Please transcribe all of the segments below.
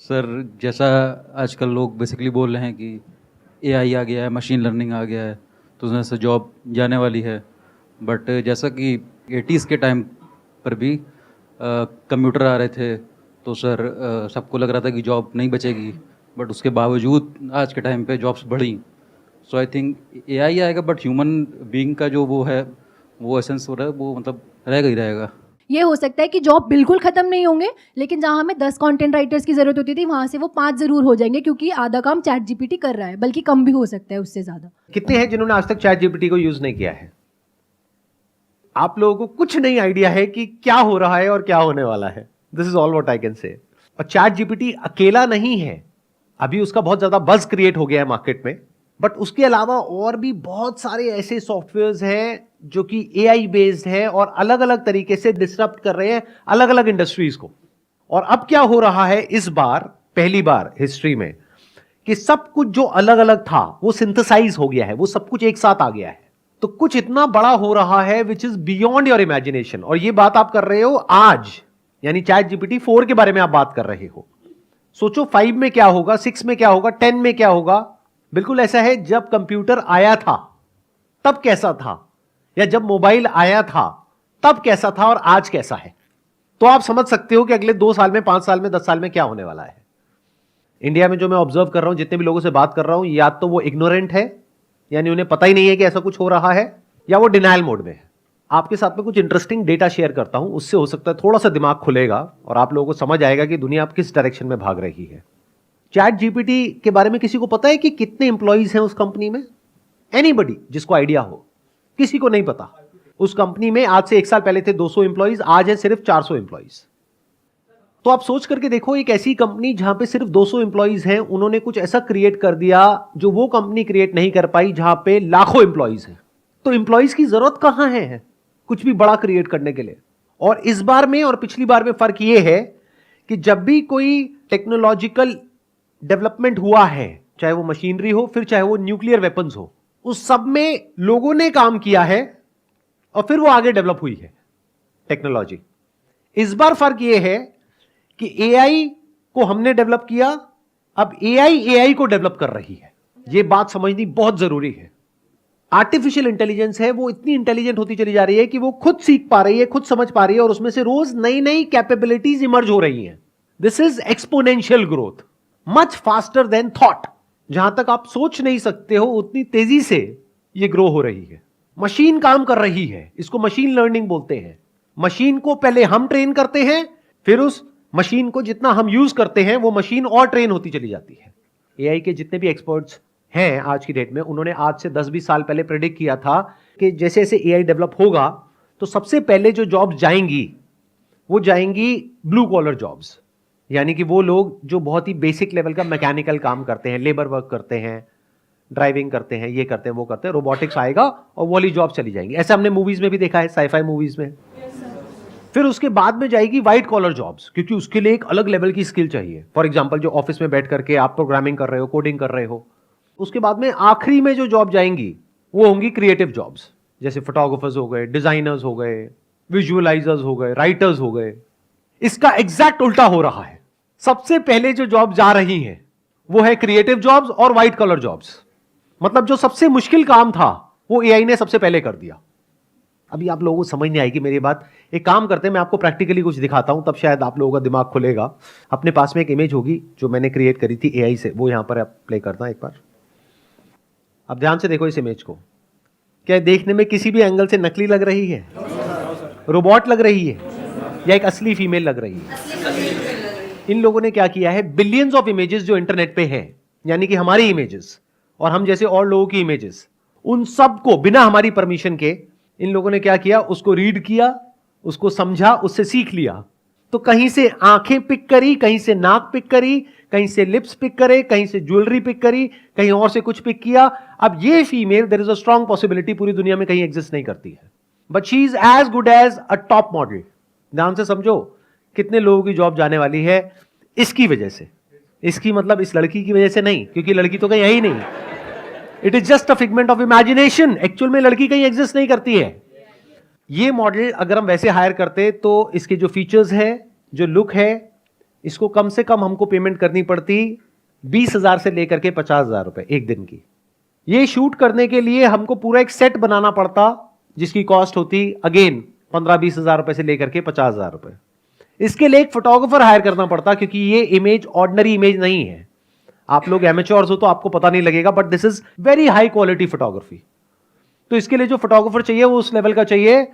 Sir, जैसा आजकल लोग बेसिकली बोल रहे हैं कि एआई आ गया है, मशीन लर्निंग आ गया है, तो उसमें से जॉब जाने वाली है। बट जैसा कि 80s के टाइम पर भी कंप्यूटर आ रहे थे, तो सर सबको लग रहा था कि जॉब नहीं बचेगी। बट उसके बावजूद आज के टाइम पे जॉब्स बढ़ी। सो आई थिंक एआई आएगा, बट ह्यूमन बीइंग का जो वो है, वो एसेंस हो रहा है, वो मतलब रहेगा ही रहेगा। ये हो सकता है कि जॉब बिल्कुल खत्म नहीं होंगे, लेकिन जहां हमें 10 कंटेंट राइटर्स की जरूरत होती थी वहां से वो 5 जरूर हो जाएंगे, क्योंकि आधा काम चैट जीपीटी कर रहा है, बल्कि कम भी हो सकता है उससे ज्यादा। कितने हैं जिन्होंने आज तक चैट जीपीटी को यूज नहीं किया है? आप लोगों को कुछ नहीं आइडिया है कि क्या हो रहा है और क्या होने वाला है। This is all what I can say. और चैट जीपीटी अकेला नहीं है, अभी उसका बहुत ज्यादा बज क्रिएट हो गया है मार्केट में, बट उसके अलावा और भी बहुत सारे ऐसे सॉफ्टवेयर्स हैं जो कि एआई बेस्ड है और अलग अलग तरीके से डिसरप्ट कर रहे हैं अलग अलग इंडस्ट्रीज को। और अब क्या हो रहा है इस बार, पहली बार हिस्ट्री में, कि सब कुछ जो अलग अलग था वो सिंथेसाइज हो गया है, वो सब कुछ एक साथ आ गया है। तो कुछ इतना बड़ा हो रहा है which is beyond your imagination. और ये बात आप कर रहे हो आज, यानी चैट जीपीटी 4 के बारे में आप बात कर रहे हो। सोचो 5 में क्या होगा, 6 में क्या होगा, 10 में क्या होगा। बिल्कुल ऐसा है, जब कंप्यूटर आया था तब कैसा था, या जब मोबाइल आया था तब कैसा था, और आज कैसा है। तो आप समझ सकते हो कि अगले 2 साल में, 5 साल में, 10 साल में क्या होने वाला है। इंडिया में जो मैं ऑब्जर्व कर रहा हूं, जितने भी लोगों से बात कर रहा हूं, या तो वो इग्नोरेंट है, यानी उन्हें पता ही नहीं है कि ऐसा कुछ हो रहा है, या वो डिनायल मोड में है। आपके साथ में कुछ इंटरेस्टिंग डेटा शेयर करता हूं, उससे हो सकता है थोड़ा सा दिमाग खुलेगा और आप लोगों को समझ आएगा कि दुनिया अब किस डायरेक्शन में भाग रही है। चैट जीपीटी के बारे में किसी को पता है कि कितने इंप्लॉइज हैं उस कंपनी में? एनीबडी जिसको आइडिया हो? किसी को नहीं पता। उस कंपनी में आज से 1 साल पहले थे 200 इंप्लॉइज, आज है सिर्फ 400 इंप्लॉइज। तो आप सोच करके देखो, एक ऐसी कंपनी जहां पे सिर्फ 200 इंप्लॉइज हैं, उन्होंने कुछ ऐसा क्रिएट कर दिया जो वो कंपनी क्रिएट नहीं कर पाई जहां पे लाखों इंप्लॉइज हैं। तो इंप्लॉइज की जरूरत कहां है कुछ भी बड़ा क्रिएट करने के लिए। और इस बार में और पिछली बार में फर्क यह है कि जब भी कोई टेक्नोलॉजिकल डेवलपमेंट हुआ है, चाहे वो मशीनरी हो, फिर चाहे वो न्यूक्लियर वेपन्स हो, उस सब में लोगों ने काम किया है और फिर वो आगे डेवलप हुई है टेक्नोलॉजी। इस बार फर्क यह है कि एआई को हमने डेवलप किया, अब एआई को डेवलप कर रही है। यह बात समझनी बहुत जरूरी है। आर्टिफिशियल इंटेलिजेंस है, वो इतनी इंटेलिजेंट होती चली जा रही है कि वो खुद सीख पा रही है, खुद समझ पा रही है, और उसमें से रोज नई नई कैपेबिलिटीज इमर्ज हो रही हैं। This is exponential growth, much faster than thought. जहां तक आप सोच नहीं सकते हो उतनी तेजी से यह ग्रो हो रही है। मशीन काम कर रही है, इसको मशीन लर्निंग बोलते हैं। मशीन को पहले हम ट्रेन करते हैं, फिर उस मशीन को जितना हम यूज करते हैं वो मशीन और ट्रेन होती चली जाती है। एआई के जितने भी एक्सपर्ट्स हैं आज की डेट में, उन्होंने आज से 10-20 साल पहले प्रेडिक्ट किया था कि जैसे जैसे एआई डेवलप होगा तो सबसे पहले जो जॉब्स जाएंगी वो जाएंगी ब्लू कॉलर जॉब्स, यानी कि वो लोग जो बहुत ही बेसिक लेवल का मैकेनिकल काम करते हैं, लेबर वर्क करते हैं, ड्राइविंग करते हैं, ये करते हैं, वो करते हैं। रोबोटिक्स आएगा और वो वाली जॉब चली जाएंगी। ऐसा हमने मूवीज में भी देखा है, साइफाई मूवीज में। फिर उसके बाद में जाएगी व्हाइट कॉलर जॉब्स, क्योंकि उसके लिए एक अलग लेवल की स्किल चाहिए। फॉर एग्जांपल, जो ऑफिस में बैठ करके आप प्रोग्रामिंग कर रहे हो, कोडिंग कर रहे हो। उसके बाद में आखिरी में जो जॉब जाएंगी वो होंगी क्रिएटिव जॉब्स, जैसे फोटोग्राफर्स हो गए, डिजाइनर्स हो गए, विजुअलाइजर्स हो गए, राइटर्स हो गए। इसका एग्जैक्ट उल्टा हो रहा है। सबसे पहले जो जॉब जा रही हैं वो है क्रिएटिव जॉब्स और व्हाइट कॉलर जॉब्स। मतलब जो सबसे मुश्किल काम था वो एआई ने सबसे पहले कर दिया। अभी आप लोगों को समझ नहीं आएगी मेरी बात। एक काम करते हैं, मैं आपको प्रैक्टिकली कुछ दिखाता हूं, तब शायद आप लोगों का दिमाग खुलेगा। अपने पास में एक इमेज होगी जो मैंने क्रिएट करी थी एआई से, वो यहां पर आप प्ले करता हूं एक बार। अब ध्यान से देखो इस इमेज को। क्या देखने में किसी भी एंगल से नकली लग रही है? रोबोट लग रही है या एक असली फीमेल लग रही है? इन लोगों ने क्या किया है, बिलियंस ऑफ इमेजेस जो इंटरनेट पे हैं, यानी कि हमारी इमेजेस और हम जैसे और लोगों की इमेजेस, उन सब को बिना हमारी परमिशन के इन लोगों ने क्या किया, उसको रीड किया, उसको समझा, उससे सीख लिया। तो कहीं से आंखें पिक करी, कहीं से नाक पिक करी, कहीं से लिप्स पिक करे, कहीं से ज्वेलरी पिक करी, कहीं और से कुछ पिक किया। अब ये female, there is a strong possibility, पूरी दुनिया में कहीं एग्जिस्ट नहीं करती है, but she is as good as a top model. ध्यान से समझो कितने लोगों की जॉब जाने वाली है इसकी वजह से। इसकी मतलब इस लड़की की वजह से नहीं, क्योंकि लड़की तो कहीं है ही नहीं। It is just a figment of imagination. Actual में लड़की कहीं एग्जिस्ट नहीं करती है। ये मॉडल अगर हम वैसे हायर करते तो इसके जो फीचर्स है, जो लुक है, इसको कम से कम हमको पेमेंट करनी पड़ती 20,000 से लेकर के 50,000 रुपए एक दिन की। ये शूट करने के लिए हमको पूरा एक सेट बनाना पड़ता जिसकी कॉस्ट होती अगेन 15-20 हजार रुपए से लेकर के 50,000 रुपए। इसके लिए एक फोटोग्राफर हायर करना पड़ता क्योंकि ये इमेज ऑर्डिनरी इमेज नहीं है। आप लोग एमेच्योर्स हो तो आपको पता नहीं लगेगा, but this is very high quality photography. तो इसके लिए जो फोटोग्राफर चाहिए वो उस लेवल का चाहिए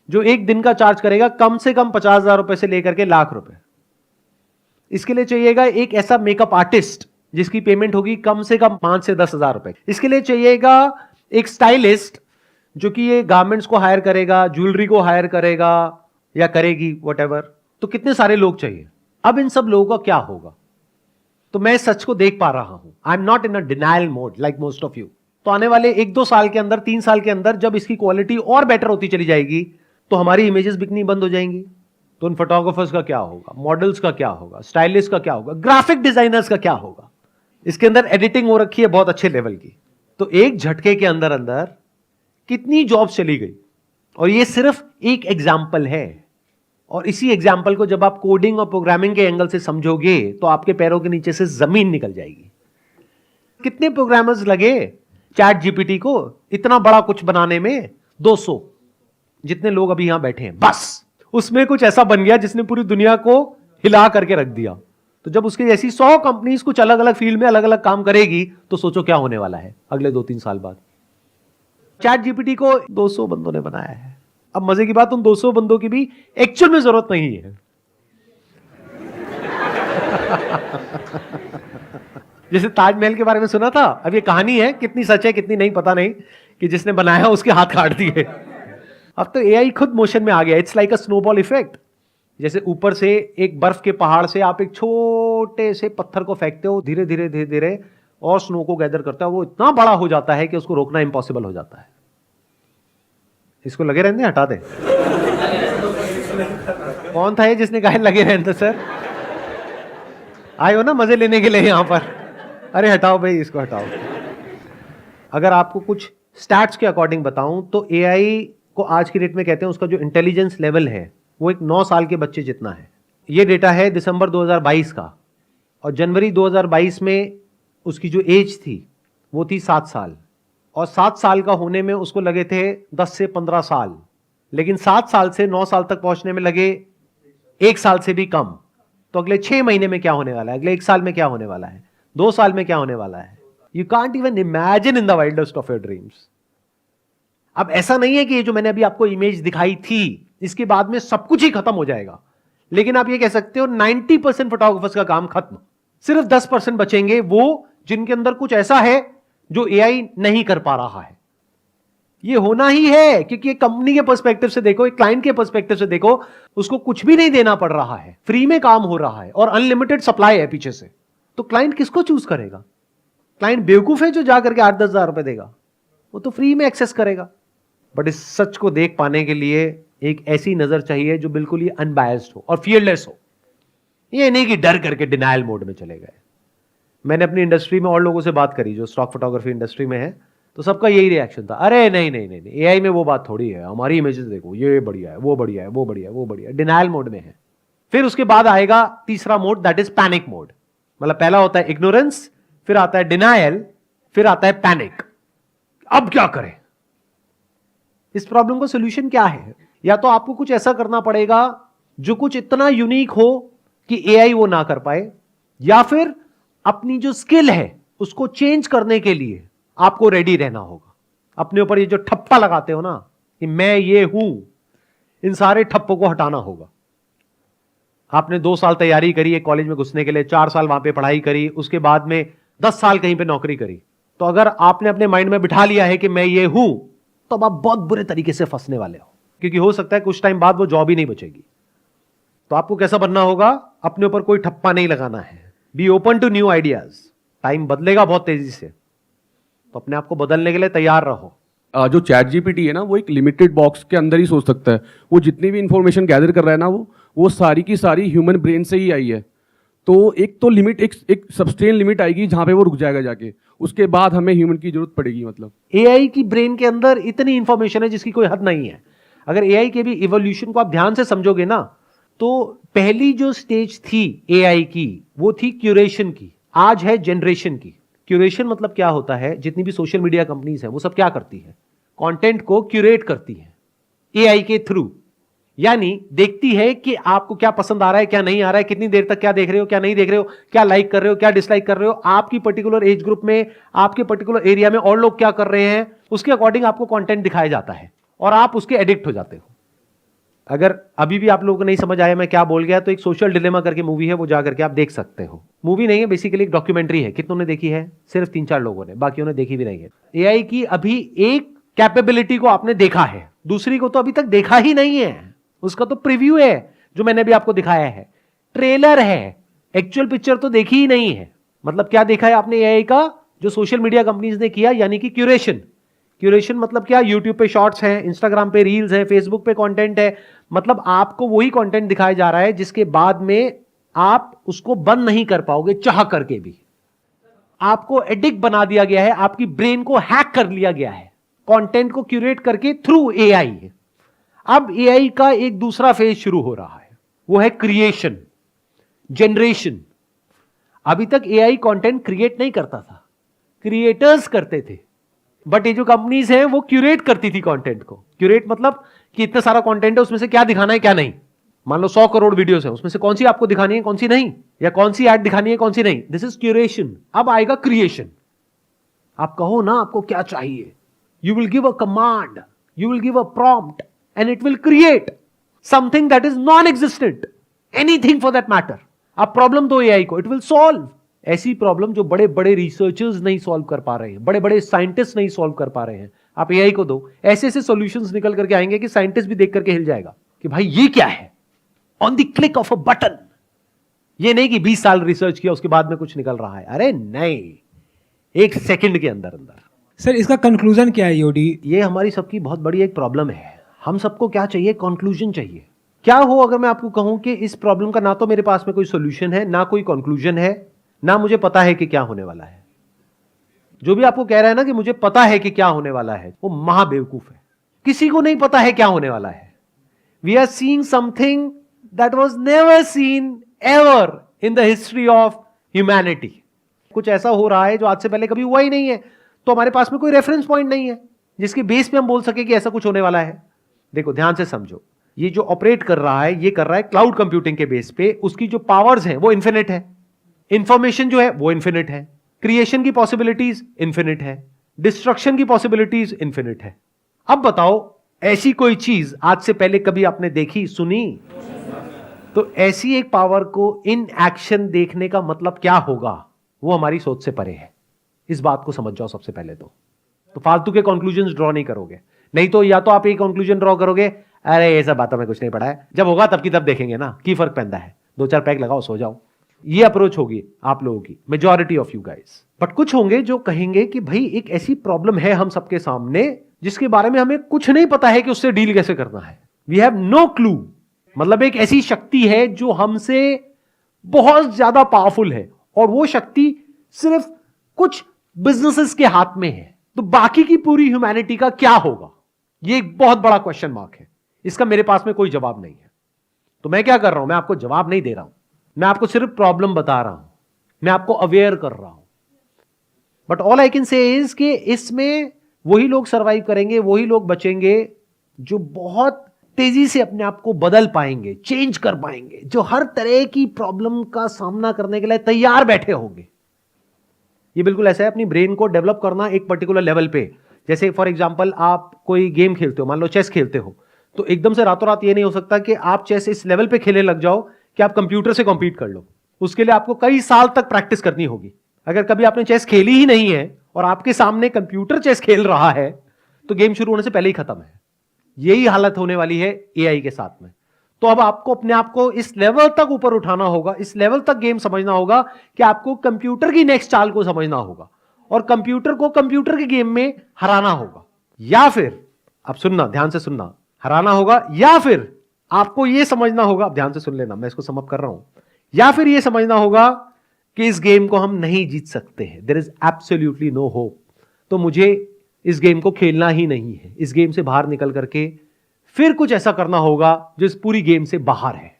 जो एक दिन का चार्ज करेगा कम से कम 50,000 रुपए से लेकर के लाख रुपए। इसके लिए चाहिएगा एक ऐसा मेकअप आर्टिस्ट जिसकी पेमेंट होगी कम से कम 5 से 10 हजार रुपए। इसके लिए चाहिएगा एक स्टाइलिस्ट जो कि ये गारमेंट्स को हायर करेगा, ज्वेलरी को हायर करेगा या करेगी व्हाटएवर। तो कितने सारे लोग चाहिए। अब इन सब लोगों का क्या होगा? तो मैं सच को देख पा रहा हूं। I am not in a denial mode like most of you. तो आने वाले 1-2 साल के अंदर, 3 साल के अंदर जब इसकी क्वालिटी और बेटर होती चली जाएगी तो हमारी इमेजेस बिकनी बंद हो जाएंगी। तो उन फोटोग्राफर्स का क्या होगा, मॉडल्स का क्या होगा, स्टाइलिस्ट का क्या होगा, ग्राफिक डिजाइनर्स का क्या होगा? इसके अंदर एडिटिंग हो रखी है बहुत अच्छे लेवल की। तो एक झटके के अंदर अंदर कितनी जॉब्स चली गई। और ये सिर्फ एक एग्जाम्पल है। और इसी एग्जाम्पल को जब आप कोडिंग और प्रोग्रामिंग के एंगल से समझोगे तो आपके पैरों के नीचे से जमीन निकल जाएगी। कितने प्रोग्रामर्स लगे चैट जीपीटी को इतना बड़ा कुछ बनाने में? 200 जितने लोग अभी यहां बैठे हैं, बस उसमें कुछ ऐसा बन गया जिसने पूरी दुनिया को हिला करके रख दिया। तो जब उसके जैसी 100 कंपनीज कुछ अलग अलग फील्ड में अलग अलग काम करेगी तो सोचो क्या होने वाला है अगले 2-3 साल बाद। चैट जीपीटी को 200 बंदों ने बनाया है। अब मजे की बात, उन 200 बंदों की भी एक्चुअल में जरूरत नहीं है। जैसे ताजमहल के बारे में सुना था, अब ये कहानी है, कितनी सच है कितनी नहीं पता नहीं, कि जिसने बनाया उसके हाथ काट दिए। अब तो एआई खुद मोशन में आ गया। It's like a snowball effect. जैसे ऊपर से एक बर्फ के पहाड़ से आप एक छोटे से पत्थर को फेंकते हो, धीरे धीरे धीरे धीरे और स्नो को गैदर करता है, वो इतना बड़ा हो जाता है कि उसको रोकना इम्पॉसिबल हो जाता है। इसको लगे रहने हटा दे। कौन था ये जिसने कहा लगे रहने? सर आए हो ना मजे लेने के लिए यहां पर? अरे हटाओ भाई, इसको हटाओ। अगर आपको कुछ स्टैट्स के अकॉर्डिंग बताऊं तो एआई को आज की डेट में कहते हैं उसका जो इंटेलिजेंस लेवल है वो एक 9 साल के बच्चे जितना है। ये डेटा है दिसंबर 2022 का, और जनवरी 2022 में उसकी जो एज थी वो थी 7 साल, और 7 साल का होने में उसको लगे थे 10 से 15 साल, लेकिन 7 साल से 9 साल तक पहुंचने में लगे 1 साल से भी कम। तो अगले 6 महीने में क्या होने वाला है, अगले 1 साल में क्या होने वाला है, 2 साल में क्या होने वाला है? You can't even imagine in the wildest of your dreams. अब ऐसा नहीं है कि ये जो मैंने अभी आपको इमेज दिखाई थी इसके बाद में सब कुछ ही खत्म हो जाएगा, लेकिन आप ये कह सकते हो 90% फोटोग्राफर्स का काम खत्म, सिर्फ 10% बचेंगे वो जिनके अंदर कुछ ऐसा है जो एआई नहीं कर पा रहा है। ये होना ही है, क्योंकि एक कंपनी के पर्सपेक्टिव से देखो, एक क्लाइंट के पर्सपेक्टिव से देखो, उसको कुछ भी नहीं देना पड़ रहा है, फ्री में काम हो रहा है और अनलिमिटेड सप्लाई है पीछे से। तो क्लाइंट किसको चूज करेगा? क्लाइंट बेवकूफ है जो जाकर के 8-10 हजार रुपए देगा? वो तो फ्री में एक्सेस करेगा। बट इस सच को देख पाने के लिए एक ऐसी नजर चाहिए जो बिल्कुल ही अनबायस्ड हो और फियरलेस हो। ये नहीं कि डर करके डिनायल मोड में चले गए। मैंने अपनी इंडस्ट्री में और लोगों से बात करी जो स्टॉक फोटोग्राफी इंडस्ट्री में है, तो सबका यही रिएक्शन था, अरे नहीं नहीं नहीं नहीं, एआई में वो बात थोड़ी है, हमारी इमेजेस देखो, ये बढ़िया है, वो बढ़िया है, वो बढ़िया है, वो बढ़िया है। डिनायल मोड में है। फिर उसके बाद आएगा तीसरा mode, that is panic mode. मतलब पहला होता है इग्नोरेंस, फिर आता है डिनायल, फिर आता है पैनिक। अब क्या करें? इस प्रॉब्लम का सोल्यूशन क्या है? या तो आपको कुछ ऐसा करना पड़ेगा जो कुछ इतना यूनिक हो कि एआई वो ना कर पाए, या फिर अपनी जो स्किल है उसको चेंज करने के लिए आपको रेडी रहना होगा। अपने ऊपर ये जो ठप्पा लगाते हो ना कि मैं ये हूं, इन सारे ठप्पों को हटाना होगा। आपने 2 साल तैयारी करी एक कॉलेज में घुसने के लिए, 4 साल वहां पे पढ़ाई करी, उसके बाद में 10 साल कहीं पे नौकरी करी, तो अगर आपने अपने माइंड में बिठा लिया है कि मैं ये हूं, तो अब आप बहुत बुरे तरीके से फंसने वाले हो, क्योंकि हो सकता है कुछ टाइम बाद वो जॉब ही नहीं बचेगी। तो आपको कैसा बनना होगा? अपने ऊपर कोई ठप्पा नहीं लगाना है। Be open to new ideas. Time बदलेगा बहुत तेजी से, तो अपने आप को बदलने के लिए तैयार रहो। जो चैट जीपीटी है ना, वो एक लिमिटेड बॉक्स के अंदर ही सोच सकता है। वो जितनी भी इंफॉर्मेशन गैदर कर रहा है ना, वो सारी की सारी ह्यूमन ब्रेन से ही आई है। तो एक तो लिमिट, एक सब्सटेन लिमिट आएगी जहां पे वो रुक जाएगा जाके, उसके बाद हमें ह्यूमन की जरूरत पड़ेगी। मतलब एआई की ब्रेन के अंदर इतनी इंफॉर्मेशन है जिसकी कोई हद नहीं है। अगर एआई के भी इवोल्यूशन को आप ध्यान से समझोगे ना, तो पहली जो स्टेज थी एआई की वो थी क्यूरेशन की, आज है जनरेशन की। क्यूरेशन मतलब क्या होता है, जितनी भी सोशल मीडिया कंपनीज हैं वो सब क्या करती है, कंटेंट को क्यूरेट करती है एआई के थ्रू। यानी देखती है कि आपको क्या पसंद आ रहा है, क्या नहीं आ रहा है, कितनी देर तक क्या देख रहे हो, क्या नहीं देख रहे हो, क्या लाइक कर रहे हो, क्या डिसलाइक कर रहे हो, आपकी पर्टिकुलर एज ग्रुप में, आपके पर्टिकुलर एरिया में और लोग क्या कर रहे हैं, उसके अकॉर्डिंग आपको कंटेंट दिखाया जाता है और आप उसके एडिक्ट हो जाते हो। अगर अभी भी आप लोगों को नहीं समझ आया मैं क्या बोल गया, तो एक सोशल डिलेमा करके मूवी है, वो जा करके आप देख सकते हो। मूवी नहीं है, बेसिकली एक डॉक्यूमेंट्री है। कितनों ने देखी है? सिर्फ 3-4 लोगों ने, बाकियों ने देखी भी नहीं है। एआई की अभी एक कैपेबिलिटी को आपने देखा है, दूसरी को तो अभी तक देखा ही नहीं है। उसका तो प्रीव्यू है जो मैंने भी आपको दिखाया है, ट्रेलर है, एक्चुअल पिक्चर तो देखी ही नहीं है। मतलब क्या देखा है आपने एआई का? जो सोशल मीडिया कंपनीज ने किया, यानी कि क्यूरेशन। क्यूरेशन मतलब क्या? यूट्यूब पे शॉर्ट्स हैं, इंस्टाग्राम पे रील्स हैं, फेसबुक पे कंटेंट है। मतलब आपको वही कंटेंट दिखाया जा रहा है जिसके बाद में आप उसको बंद नहीं कर पाओगे चाह करके भी। आपको एडिक्ट बना दिया गया है, आपकी ब्रेन को हैक कर लिया गया है कंटेंट को क्यूरेट करके थ्रू एआई। अब एआई का एक दूसरा फेज शुरू हो रहा है, वो है क्रिएशन, जनरेशन। अभी तक एआई कंटेंट क्रिएट नहीं करता था, क्रिएटर्स करते थे। बट ये जो कंपनीज हैं वो क्यूरेट करती थी कंटेंट को। क्यूरेट मतलब कि इतना सारा कंटेंट है, उसमें से क्या दिखाना है क्या नहीं। मान लो 100 करोड़ वीडियोस हैं, उसमें से कौन सी आपको दिखानी है कौन सी नहीं, या कौन सी ऐड दिखानी है कौन सी नहीं। This is curation. अब आएगा क्रिएशन। आप कहो ना आपको क्या चाहिए, you will give a command, you will give a prompt and it will create something that is non existent, anything for that matter. आप प्रॉब्लम दो एआई को, इट विल सॉल्व। ऐसी प्रॉब्लम जो बड़े बड़े रिसर्चर्स नहीं सॉल्व कर पा रहे हैं, बड़े बड़े साइंटिस्ट नहीं सॉल्व कर पा रहे हैं, आप एआई को दो, ऐसे ऐसे सॉल्यूशंस निकल करके आएंगे कि साइंटिस्ट भी देख करके हिल जाएगा कि भाई ये क्या है, on the click of a button. ये नहीं कि 20 साल रिसर्च किया उसके बाद में कुछ निकल रहा है, अरे नहीं, एक सेकंड के अंदर अंदर। सर इसका कंक्लूजन क्या है योडी? ये हमारी सबकी बहुत बड़ी एक प्रॉब्लम है। हम सबको क्या चाहिए? कंक्लूजन चाहिए। क्या हो अगर मैं आपको कहूं कि इस प्रॉब्लम का ना तो मेरे पास में कोई सॉल्यूशन है, ना कोई कंक्लूजन है, ना मुझे पता है कि क्या होने वाला है। जो भी आपको कह रहा है ना कि मुझे पता है कि क्या होने वाला है, वो महाबेवकूफ है। किसी को नहीं पता है क्या होने वाला है। We are seeing something that was never seen ever in the history of humanity. कुछ ऐसा हो रहा है जो आज से पहले कभी हुआ ही नहीं है, तो हमारे पास में कोई रेफरेंस पॉइंट नहीं है जिसके बेस पे हम बोल सके कि ऐसा कुछ होने वाला है। देखो ध्यान से समझो, ये जो ऑपरेट कर रहा है, ये कर रहा है क्लाउड कंप्यूटिंग के बेस पे। उसकी जो पावर्स हैं वो इन्फिनिट है, इंफॉर्मेशन जो है वो इन्फिनिट है, क्रिएशन की पॉसिबिलिटीज इन्फिनिट है, डिस्ट्रक्शन की पॉसिबिलिटीज इन्फिनिट है। अब बताओ, ऐसी कोई चीज आज से पहले कभी आपने देखी, सुनी? तो ऐसी एक पावर को इन एक्शन देखने का मतलब क्या होगा, वो हमारी सोच से परे है। इस बात को समझ जाओ सबसे पहले तो फालतू के कंक्लूजन्स ड्रॉ नहीं करोगे। नहीं तो या तो आप एक कंक्लूजन ड्रॉ करोगे, अरे ये सब बातों में कुछ नहीं पड़ा है, जब होगा तब की तब देखेंगे ना, की फर्क पैदा है, 2-4 पैक लगाओ सो जाओ। ये अप्रोच होगी आप लोगों की, majority of you guys. But कुछ होंगे जो कहेंगे कि भाई एक ऐसी प्रॉब्लम है हम सबके सामने जिसके बारे में हमें कुछ नहीं पता है कि उससे डील कैसे करना है। We have no clue. मतलब एक ऐसी शक्ति है जो हमसे बहुत ज्यादा पावरफुल है, और वो शक्ति सिर्फ कुछ बिजनेसेस के हाथ में है। तो बाकी की पूरी ह्यूमैनिटी का क्या होगा? ये एक बहुत बड़ा क्वेश्चन मार्क है। इसका मेरे पास में कोई जवाब नहीं है। तो मैं क्या कर रहा हूं? मैं आपको जवाब नहीं दे रहा हूं, मैं आपको सिर्फ प्रॉब्लम बता रहा हूं, मैं आपको अवेयर कर रहा हूं। But all I can say is कि इसमें वही लोग सरवाइव करेंगे, वही लोग बचेंगे जो बहुत तेजी से अपने आप को बदल पाएंगे, चेंज कर पाएंगे, जो हर तरह की प्रॉब्लम का सामना करने के लिए तैयार बैठे होंगे। ये बिल्कुल ऐसा है अपनी ब्रेन को डेवलप करना एक पर्टिकुलर लेवल पे। जैसे फॉर एग्जांपल आप कोई गेम खेलते हो, मान लो चेस खेलते हो, तो एकदम से रातों रात ये नहीं हो सकता कि आप चेस इस लेवल पे खेलने लग जाओ कि आप कंप्यूटर से कॉम्पीट कर लो। उसके लिए आपको कई साल तक प्रैक्टिस करनी होगी। अगर कभी आपने चेस खेली ही नहीं है और आपके सामने कंप्यूटर चेस खेल रहा है, तो गेम शुरू होने से पहले ही खत्म है। यही हालत होने वाली है एआई के साथ में। तो अब आपको अपने आप को इस लेवल तक ऊपर उठाना होगा, इस लेवल तक गेम समझना होगा कि आपको कंप्यूटर की नेक्स्ट चाल को समझना होगा और कंप्यूटर को कंप्यूटर के गेम में हराना होगा। या फिर, अब सुनना, ध्यान से सुनना, हराना होगा, या फिर आपको यह समझना होगा, अब ध्यान से सुन लेना, मैं इसको समअप कर रहा हूं, या फिर यह समझना होगा कि इस गेम को हम नहीं जीत सकते हैं, there is absolutely no hope, तो मुझे इस गेम को खेलना ही नहीं है। इस गेम से बाहर निकल करके फिर कुछ ऐसा करना होगा जो इस पूरी गेम से बाहर है।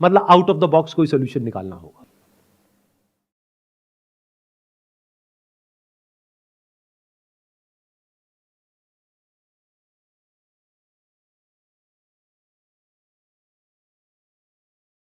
मतलब आउट ऑफ द बॉक्स कोई सोल्यूशन निकालना होगा।